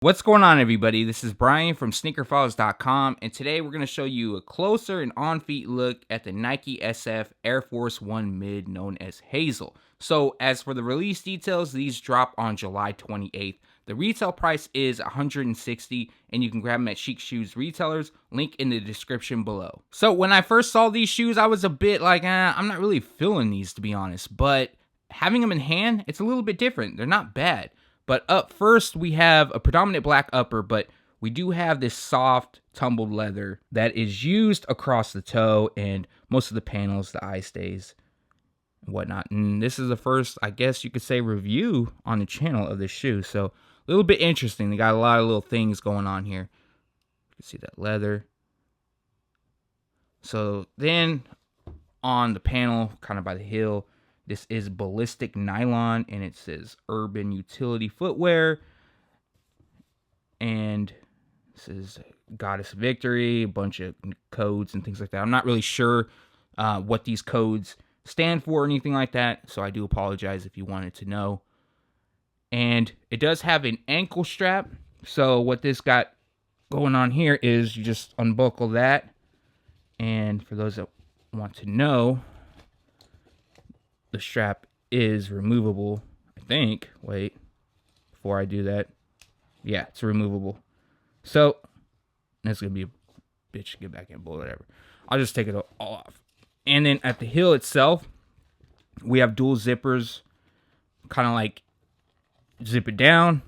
What's going on, everybody? This is Brian from sneakerfiles.com, and today we're going to show you a closer and on-feet look at the Nike SF Air Force 1 Mid known as Hazel. So as for the release details, these drop on July 28th. The retail price is $160, and you can grab them at Chic Shoes retailers, link in the description below. So when I first saw these shoes, I was a bit like, I'm not really feeling these, to be honest, but having them in hand, it's a little bit different. They're not bad. But up first, we have a predominant black upper, but we do have this soft, tumbled leather that is used across the toe and most of the panels, the eye stays, and whatnot. And this is the first, I guess you could say, review on the channel of this shoe. So a little bit interesting. They got a lot of little things going on here. You can see that leather. So then on the panel, kind of by the heel, this is ballistic nylon, and it says urban utility footwear. And this is Goddess Victory, a bunch of codes and things like that. I'm not really sure what these codes stand for or anything like that, so I do apologize if you wanted to know. And it does have an ankle strap. So what this got going on here is you just unbuckle that. And for those that want to know, the strap is removable, I think. Wait, before I do that. Yeah, it's removable. So, that's going to be a bitch to get back in, but whatever. I'll just take it all off. And then at the heel itself, we have dual zippers. Kind of like zip it down.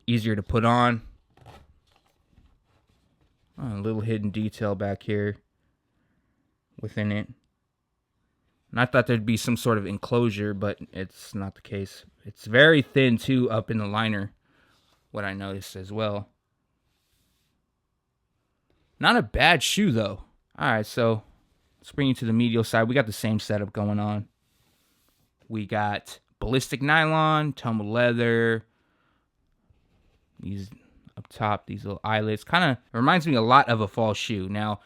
Easier to put on. Oh, a little hidden detail back here within it. And I thought there'd be some sort of enclosure, but it's not the case. It's very thin, too, up in the liner, what I noticed as well. Not a bad shoe, though. All right, so let's bring you to the medial side. We got the same setup going on. We got ballistic nylon, tumbled leather. These up top, these little eyelets. Kind of reminds me a lot of a fall shoe. Now,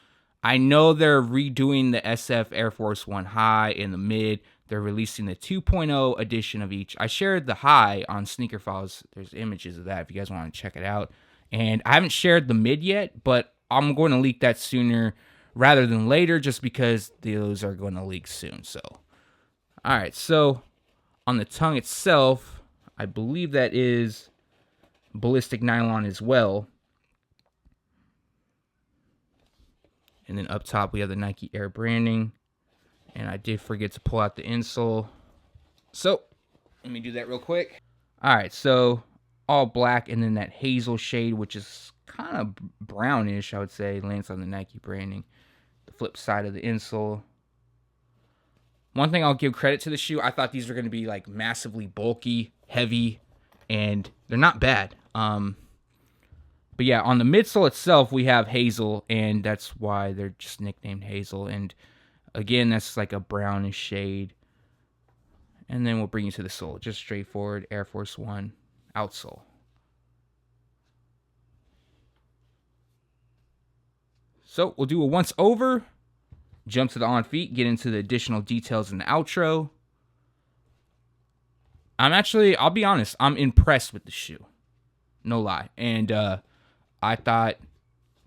I know they're redoing the SF Air Force 1 High and the Mid. They're releasing the 2.0 edition of each. I shared the High on Sneaker Files. There's images of that if you guys want to check it out. And I haven't shared the Mid yet, but I'm going to leak that sooner rather than later just because those are going to leak soon. So, all right. So, on the tongue itself, I believe that is ballistic nylon as well. And then up top, we have the Nike Air branding. And I did forget to pull out the insole. So, let me do that real quick. All right, so all black and then that hazel shade, which is kind of brownish, I would say, lands on the Nike branding. The flip side of the insole. One thing I'll give credit to the shoe, I thought these were going to be like massively bulky, heavy, and they're not bad. But yeah, on the midsole itself, we have hazel, and that's why they're just nicknamed hazel. And again, that's like a brownish shade. And then we'll bring you to the sole. Just straightforward Air Force 1 outsole. So we'll do a once over, jump to the on feet, get into the additional details in the outro. I'll be honest, I'm impressed with the shoe. No lie. And I thought,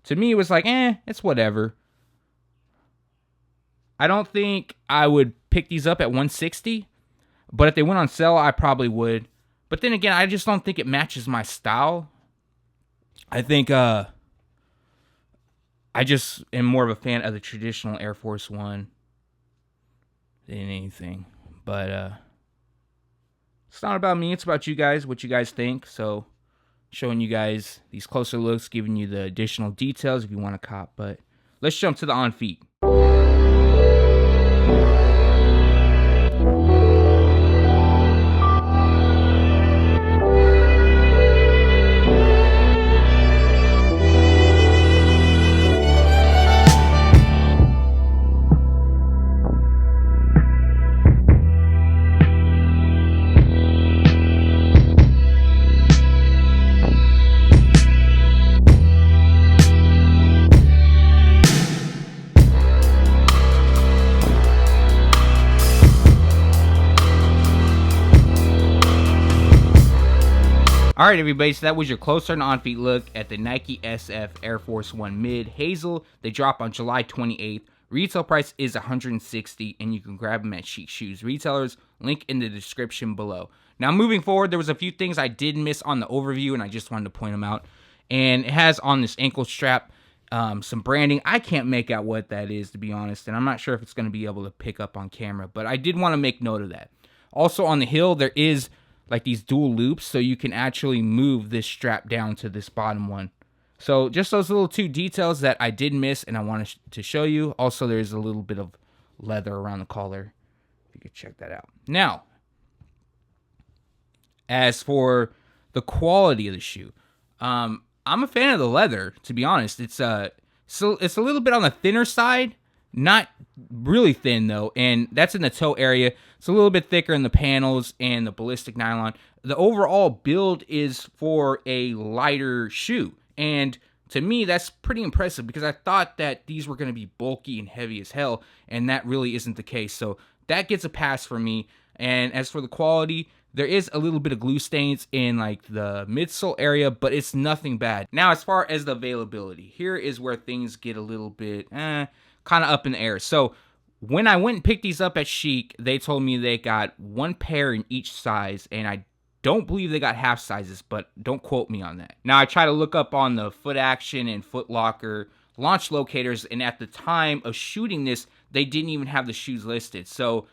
to me, it was like, it's whatever. I don't think I would pick these up at $160, but if they went on sale, I probably would. But then again, I just don't think it matches my style. I think I just am more of a fan of the traditional Air Force 1 than anything. But it's not about me, it's about you guys, what you guys think. So, showing you guys these closer looks, giving you the additional details if you want to cop. But let's jump to the on feet. All right, everybody, so that was your closer and on-feet look at the Nike SF Air Force 1 Mid Hazel. They drop on July 28th. Retail price is $160, and you can grab them at Chic Shoes retailers. Link in the description below. Now, moving forward, there was a few things I did miss on the overview, and I just wanted to point them out. And it has on this ankle strap some branding. I can't make out what that is, to be honest, and I'm not sure if it's going to be able to pick up on camera, but I did want to make note of that. Also, on the heel, there is like these dual loops, so you can actually move this strap down to this bottom one. So just those little two details that I did miss and I wanted to show you. Also, there's a little bit of leather around the collar, if you could check that out. Now, as for the quality of the shoe, I'm a fan of the leather, to be honest. It's a little bit on the thinner side, not really thin though, and that's in the toe area. It's a little bit thicker in the panels and the ballistic nylon. The overall build is for a lighter shoe, and to me that's pretty impressive because I thought that these were going to be bulky and heavy as hell, and that really isn't the case. So that gets a pass for me. And as for the quality, there is a little bit of glue stains in like the midsole area, but it's nothing bad. Now, as far as the availability, here is where things get a little bit kind of up in the air. So when I went and picked these up at Chic, they told me they got one pair in each size, and I don't believe they got half sizes, but don't quote me on that. Now, I try to look up on the Foot Action and Foot Locker launch locators, and at the time of shooting this, they didn't even have the shoes listed. So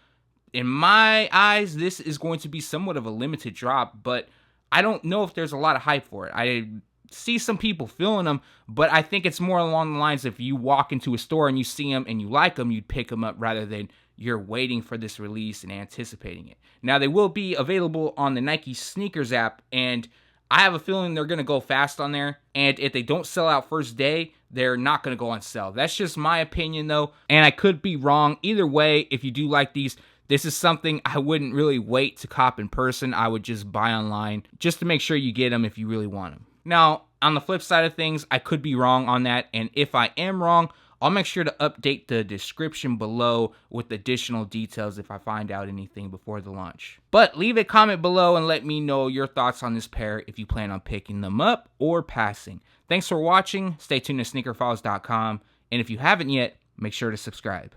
in my eyes, this is going to be somewhat of a limited drop, but I don't know if there's a lot of hype for it. I see some people feeling them, but I think it's more along the lines if you walk into a store and you see them and you like them, you'd pick them up rather than you're waiting for this release and anticipating it. Now, they will be available on the Nike Sneakers app, and I have a feeling they're going to go fast on there, and if they don't sell out first day, they're not going to go on sale. That's just my opinion, though, and I could be wrong. Either way, if you do like these, this is something I wouldn't really wait to cop in person. I would just buy online just to make sure you get them if you really want them. Now, on the flip side of things, I could be wrong on that, and if I am wrong, I'll make sure to update the description below with additional details if I find out anything before the launch. But leave a comment below and let me know your thoughts on this pair if you plan on picking them up or passing. Thanks for watching. Stay tuned to sneakerfiles.com, and if you haven't yet, make sure to subscribe.